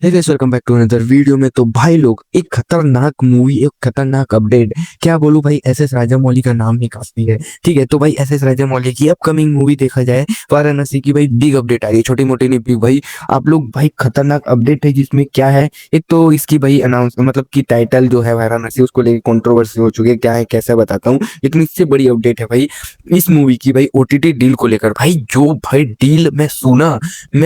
Hey guys, welcome back to another video में। तो भाई लोग, एक खतरनाक मूवी, एक खतरनाक अपडेट, क्या बोलूं भाई, एसएस राजामौली का नाम ही काफी है। ठीक है, तो भाई एसएस राजामौली की अपकमिंग मूवी देखा जाए वाराणसी की, भाई बिग अपडेट आ रही है, छोटी मोटी नहीं बिग भाई। आप लोग भाई, खतरनाक अपडेट है जिसमें क्या है। एक तो इसकी भाई अनाउंस मतलब कि टाइटल जो है वाराणसी, उसको लेकर कंट्रोवर्सी हो चुकी है, क्या है कैसे बताता हूँ। लेकिन इससे बड़ी अपडेट है भाई इस मूवी की, भाई ओटीटी डील को लेकर। भाई जो भाई डील मैं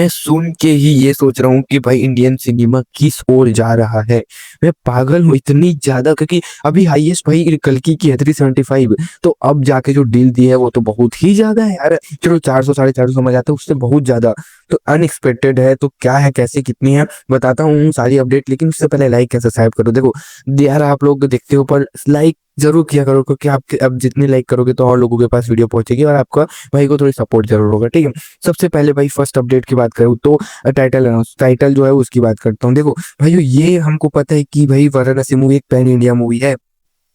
सुन के ही ये सोच रहा हूँ कि भाई इंडियन सिनेमा किस ओर जा रहा है। मैं पागल हूँ इतनी ज्यादा, क्योंकि अभी हाईएस्ट भाई कल्कि की है 375। तो अब जाके जो डील दी है वो तो बहुत ही ज्यादा है यार। चलो 400 450 समझ आता है, उससे बहुत ज्यादा तो अनएक्सपेक्टेड है। तो क्या है, कैसे, कितनी है, बताता हूँ सारी अपडेट। लेकिन उससे पहले लाइक कैसे सब्सक्राइब करो। देखो यार, आप लोग देखते हो पर लाइक जरूर किया करो, क्योंकि आप अब जितने लाइक करोगे तो और लोगों के पास वीडियो पहुंचेगी और आपका भाई को थोड़ी सपोर्ट जरूर होगा। ठीक है, सबसे पहले भाई फर्स्ट अपडेट की बात करूँ तो टाइटल जो है उसकी बात करता हूँ। देखो भाई, ये हमको पता है कि भाई वाराणसी मूवी एक पैन इंडिया मूवी है।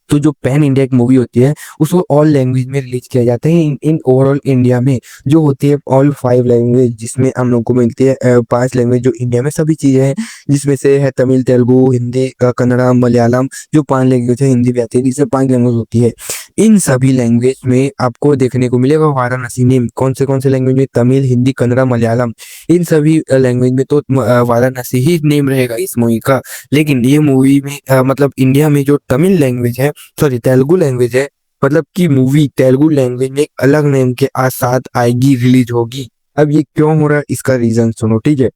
तो जो पैन इंडिया एक मूवी होती है उसको ऑल लैंग्वेज में रिलीज किया जाता है। इन ओवरऑल इंडिया में जो होती है ऑल 5 लैंग्वेज, जिसमें हम लोग को मिलती है 5 लैंग्वेज जो इंडिया में सभी चीजें हैं, जिसमें से है तमिल, तेलुगु, हिंदी, कन्नड़ा, मलयालम। जो 5 लैंग्वेज है, हिंदी भी आती है, जिससे 5 लैंग्वेज होती है। इन सभी लैंग्वेज में आपको देखने को मिलेगा वाराणसी नेम। कौन से लैंग्वेज में? तमिल, हिंदी, कन्नड़ा, मलयालम। इन सभी लैंग्वेज में तो वाराणसी ही नेम रहेगा इस मूवी का। लेकिन ये मूवी में मतलब इंडिया में जो तमिल लैंग्वेज है, सॉरी तेलुगु लैंग्वेज है, मतलब कि मूवी तेलुगु लैंग्वेज में एक अलग नेम के साथ आएगी, रिलीज होगी। अब ये क्यों हो रहा है, इसका रीजन सुनो। ठीक है,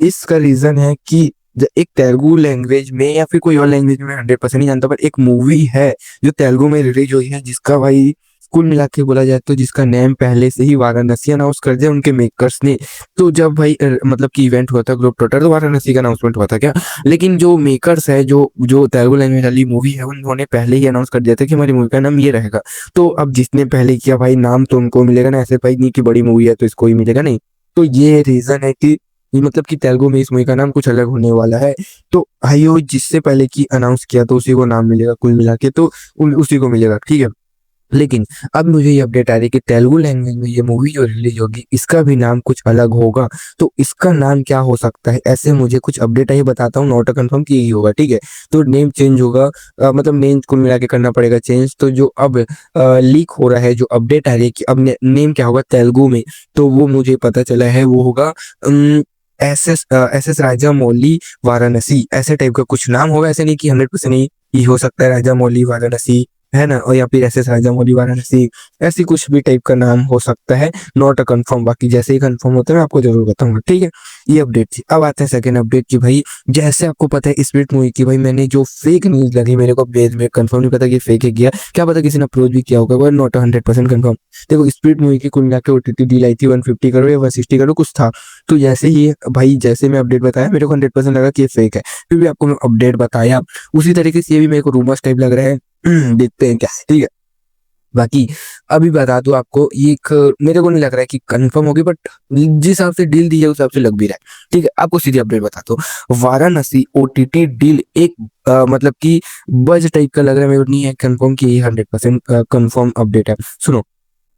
इसका रीजन है कि एक तेलुगु लैंग्वेज में या फिर कोई और लैंग्वेज में 100% नहीं जानता, पर एक मूवी है जो तेलुगु में रिलीज हुई है, जिसका भाई कुल मिला के बोला जाए तो जिसका नेम पहले से ही वाराणसी अनाउंस कर दिया उनके मेकर्स ने। तो जब भाई मतलब कि इवेंट हुआ था ग्लोब ट्रोटर, तो वाराणसी का अनाउंसमेंट हुआ था क्या? लेकिन जो मेकर्स है, जो जो तेलुगु लैंग्वेज वाली मूवी है, उन्होंने पहले ही अनाउंस कर दिया था कि हमारी मूवी का नाम ये रहेगा। तो अब जिसने पहले किया भाई, नाम तो उनको मिलेगा ना। ऐसे भाई नहीं कि बड़ी मूवी है तो इसको ही मिलेगा, नहीं। तो ये रीजन है कि मतलब कि तेलुगु में इस मूवी का नाम कुछ अलग होने वाला है। तो भाई वो जिससे पहले की अनाउंस किया तो उसी को नाम मिलेगा, कुल मिला के तो उसी को मिलेगा। ठीक है, लेकिन अब मुझे ये अपडेट आ रही है कि तेलुगु लैंग्वेज में ये मूवी जो रिलीज होगी इसका भी नाम कुछ अलग होगा। तो इसका नाम क्या हो सकता है, ऐसे मुझे कुछ अपडेट है, ये बताता हूँ, नॉट कंफर्म कि यही होगा। ठीक है, तो नेम चेंज होगा, मतलब नेम कुल मिला के करना पड़ेगा चेंज। तो जो अब लीक हो रहा है, जो अपडेट आ रही है कि अब नेम क्या होगा तेलुगु में, तो वो मुझे पता चला है वो होगा एस एस राजा मौली वाराणसी, ऐसे टाइप का कुछ नाम होगा। ऐसे नहीं कि 100% नहीं, ये हो सकता है राजा मौली वाराणसी, है ना, और या फिर एस एस राजा मौली वाराणसी, ऐसी कुछ भी टाइप का नाम हो सकता है। नॉट अ कंफर्म, बाकी जैसे ही कंफर्म होता है मैं आपको जरूर बताऊंगा। ठीक है, ये अपडेट थी। अब आते हैं सेकंड अपडेट की भाई। जैसे आपको पता है स्पिरिट मूवी की, भाई मैंने जो फेक न्यूज लगी मेरे को, बेस में कंफर्म नहीं पता कि फेक है किया, क्या पता किसी ने अप्रोच भी किया होगा, बट नॉट 100% कंफर्म। देखो स्पिरिट मूवी की कुल मिला के ओटीटी डील आई थी 150 करोड़ या 160 करोड़ कुछ था। तो जैसे ये भाई, जैसे मैं अपडेट बताया, मेरे को 100% लगा कि ये फेक है, फिर भी आपको मैं अपडेट बताया। उसी तरीके से ये भी मेरे को रूमर्स टाइप लग रहा है। देखते हैं क्या है। ठीक है, बाकी अभी बता दूं आपको, ये एक मेरे को नहीं लग रहा है कि कंफर्म होगी, बट जिस हिसाब से डील दी है उस हिसाब से लग भी रहा है। ठीक है, आपको सीधी अपडेट बताता हूँ। वाराणसी ओटीटी डील एक मतलब कि बज टाइप का लग रहा है, मेरे को नहीं है कंफर्म कि ये 100% कंफर्म अपडेट है। सुनो,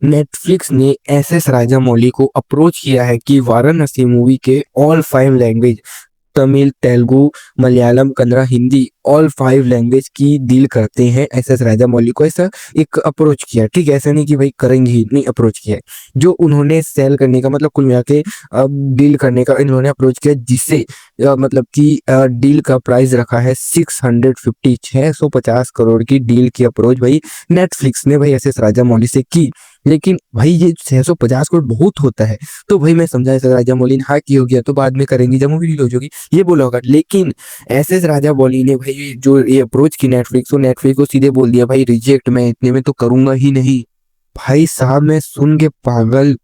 नेटफ्लिक्स ने एस एस राजामौली को अप्रोच किया है कि वाराणसी मूवी के all 5 language, Tamil, Telugu, Malayalam, Kannada, Hindi, all 5 language की डील करते हैं। एस एस राजामौली को ऐसा एक अप्रोच किया। ठीक है, ऐसा नहीं कि भाई करेंगे ही, नहीं, अप्रोच किया है। जो उन्होंने सेल करने का मतलब कुल मिला के डील करने का इन्होंने अप्रोच किया, जिससे मतलब कि डील का प्राइस रखा है 650, 650 करोड़ की डील की अप्रोच भाई नेटफ्लिक्स ने भाई एस एस राजामौली से की। लेकिन भाई ये 650 करोड़ बहुत होता है। तो भाई मैं समझा ऐसा राजामौली ने हाँ की हो गया तो बाद में करेंगी जब मूवी रिलीज होगी, ये बोला होगा। लेकिन एस एस राजामौली ने भाई जो ये अप्रोच की नेटफ्लिक्स को, नेटफ्लिक्स को सीधे बोल दिया भाई रिजेक्ट, मैं इतने में तो करूंगा ही नहीं। भाई साहब, मैं सुन के पागल।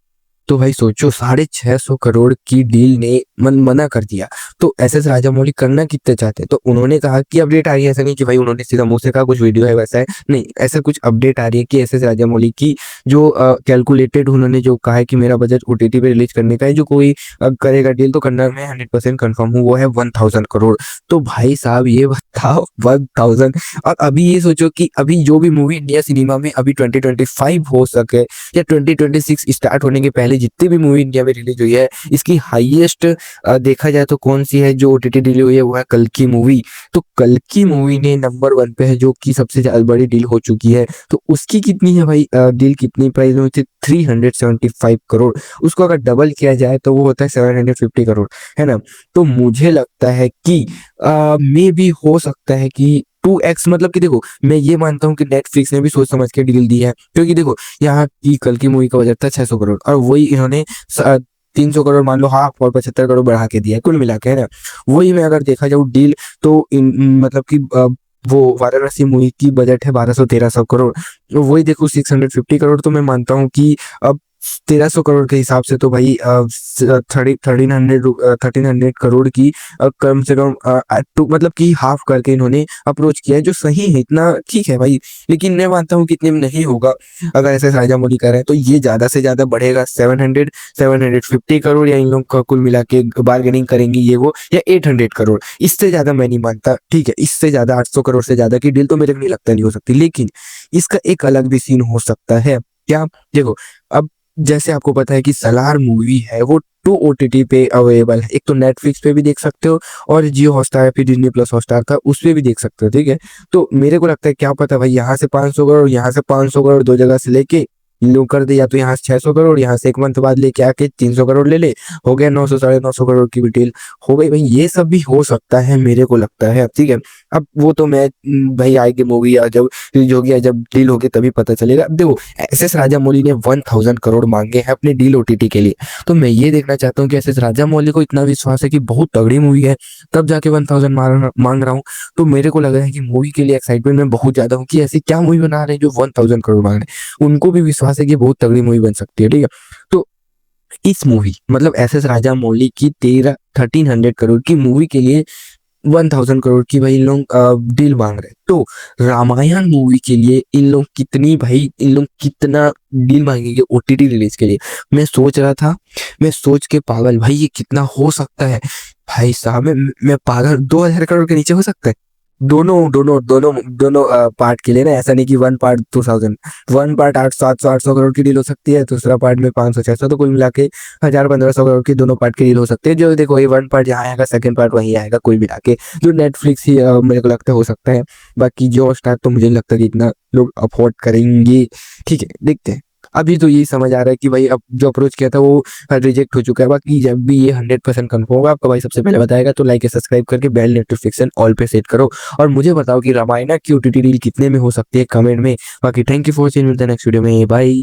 तो भाई सोचो, 650 करोड़ की डील ने मना कर दिया। तो एस एस राजामौली करना कितने चाहते हैं, तो उन्होंने कहा कि अपडेट आ रही है, ऐसा नहीं कि भाई उन्होंने सीधा मुंह से कहा कुछ वीडियो है वैसा है, नहीं, ऐसा कुछ अपडेट आ रही है कि एस एस राजामौली की जो कैलकुलेटेड, उन्होंने जो कहा है कि मेरा बजट ओटीटी पे रिलीज करने का है, जो कोई करेगा डील तो करना, मैं 100% कंफर्म हूँ, वो है 1000 करोड़। तो भाई साहब ये बताओ 1000। और अभी ये सोचो कि अभी जो भी मूवी इंडिया सिनेमा में अभी 2025 हो सके या 2026 स्टार्ट होने के पहले जितनी भी मूवी इंडिया में रिलीज हुई है, इसकी हाईएस्ट देखा जाए तो कौन सी है जो ओटीटी डिले हुई है, वो है कल की मूवी। तो कल की मूवी ने नंबर 1 पे है, जो कि सबसे बड़ी डील हो चुकी है। तो उसकी कितनी है भाई, डील कितनी प्राइस में हुई थी? 375 करोड़। उसको अगर डबल किया जाए तो वो होता है 750 करोड़, है ना। तो मुझे लगता है कि मे भी हो सकता है कि 2x, मतलब कि देखो, मैं ये मानता हूँ कि नेटफ्लिक्स ने भी सोच समझ के डील दी है, क्योंकि देखो यहाँ की कल की मूवी का बजट था 600 करोड़, और वही इन्होंने 300 करोड़ मान लो हाफ और 75 करोड़ बढ़ा के दिया है कुल मिला के, है ना। वही में अगर देखा जाए डील, तो मतलब कि वो वाराणसी मूवी की बजट है 1200-1300 करोड़, तो वही देखो 650 करोड़। तो मैं मानता हूँ कि अब 1300 करोड़ के हिसाब से तो भाई 1300 करोड़ की कम से कम मतलब कि हाफ करके इन्होंने अप्रोच किया है, जो सही है, इतना ठीक है भाई। लेकिन मैं मानता हूँ कि इतने में नहीं होगा। अगर ऐसे राजामौली कर रहे हैं तो ये ज्यादा से ज्यादा बढ़ेगा 750 करोड़, या इन लोग का कुल मिला के बार्गेनिंग करेंगे ये वो, या 800 करोड़। इससे ज्यादा मैं नहीं मानता, ठीक है। इससे ज्यादा 800 करोड़ से ज्यादा की डील तो मेरे को नहीं लगता नहीं हो सकती। लेकिन इसका एक अलग भी सीन हो सकता है। क्या? देखो, अब जैसे आपको पता है कि सलार मूवी है वो 2 ओटीटी पे अवेलेबल है। एक तो नेटफ्लिक्स पे भी देख सकते हो, और जियो हॉटस्टार या फिर डिज्नी प्लस हॉटस्टार का उस पे भी देख सकते हो, ठीक है। तो मेरे को लगता है, क्या पता भाई, यहाँ से 500 करोड़, यहाँ से 500 करोड़, दो जगह से लेके इन लोग कर दे, या तो यहाँ से 600 करोड़, यहाँ से एक मंथ बाद लेके आके 300 करोड़ ले ले, हो गया 900 950 करोड़ की भी डील हो गई भाई। ये सब भी हो सकता है, मेरे को लगता है, ठीक है। अब वो तो मैं भाई आएगी मूवी, या जब रिलीज होगी या जब डील होगी तभी पता चलेगा। अब देखो, एस राजामौली ने 1000 करोड़ मांगे हैं अपने डील ओटीटी के लिए। तो मैं ये देखना चाहता हूँ कि एस राजामौली को इतना विश्वास है कि बहुत तगड़ी मूवी है, तब जाके 1000 मांग रहा हूँ। तो मेरे को लग रहा है कि मूवी के लिए एक्साइटमेंट में बहुत ज्यादा हूँ कि ऐसी क्या मूवी बना रहे हैं जो 1000 करोड़ मांग रहे हैं। उनको भी विश्वास है कि बहुत तगड़ी मूवी बन सकती है, ठीक है। तो इस मूवी, मतलब एस राजामौली की 1300 करोड़ की मूवी के लिए 1000 करोड़ की भाई इन लोग डील मांग रहे हैं। तो रामायण मूवी के लिए इन लोग कितनी, भाई इन लोग कितना डील मांगेंगे ओटीटी रिलीज के लिए? मैं सोच रहा था, मैं सोच के पागल, भाई ये कितना हो सकता है भाई साहब। मैं पागल, 2000 करोड़ के नीचे हो सकता है। दोनों दोनों दोनों दोनों पार्ट के लिए ना, ऐसा नहीं कि one part 2000, one part 800 crore की डील हो सकती है, दूसरा पार्ट में 500-600, तो कुल मिला के 1000-1500 करोड़ की दोनों पार्ट की डील हो सकती है। जो देखो, ये वन पार्ट यहाँ आएगा, सेकंड पार्ट वहीं आएगा, कुल मिला के जो नेटफ्लिक्स ही मेरे को लगता है हो सकता है। बाकी जो स्टार तो मुझे नहीं लगता कि इतना लोग अफोर्ड करेंगे, ठीक है, देखते हैं। अभी तो यही समझ आ रहा है कि भाई अब जो अप्रोच किया था वो रिजेक्ट हो चुका है। बाकी जब भी ये 100% कन्फर्म होगा, आपको भाई सबसे पहले बताएगा। तो लाइक सब्सक्राइब करके बेल नोटिफिकेशन ऑल पे सेट करो, और मुझे बताओ कि रामायण की ओटीटी डील कितने में हो सकती है कमेंट में। बाकी थैंक यू फॉर सीइंग, मिलते हैं नेक्स्ट वीडियो में, बाय।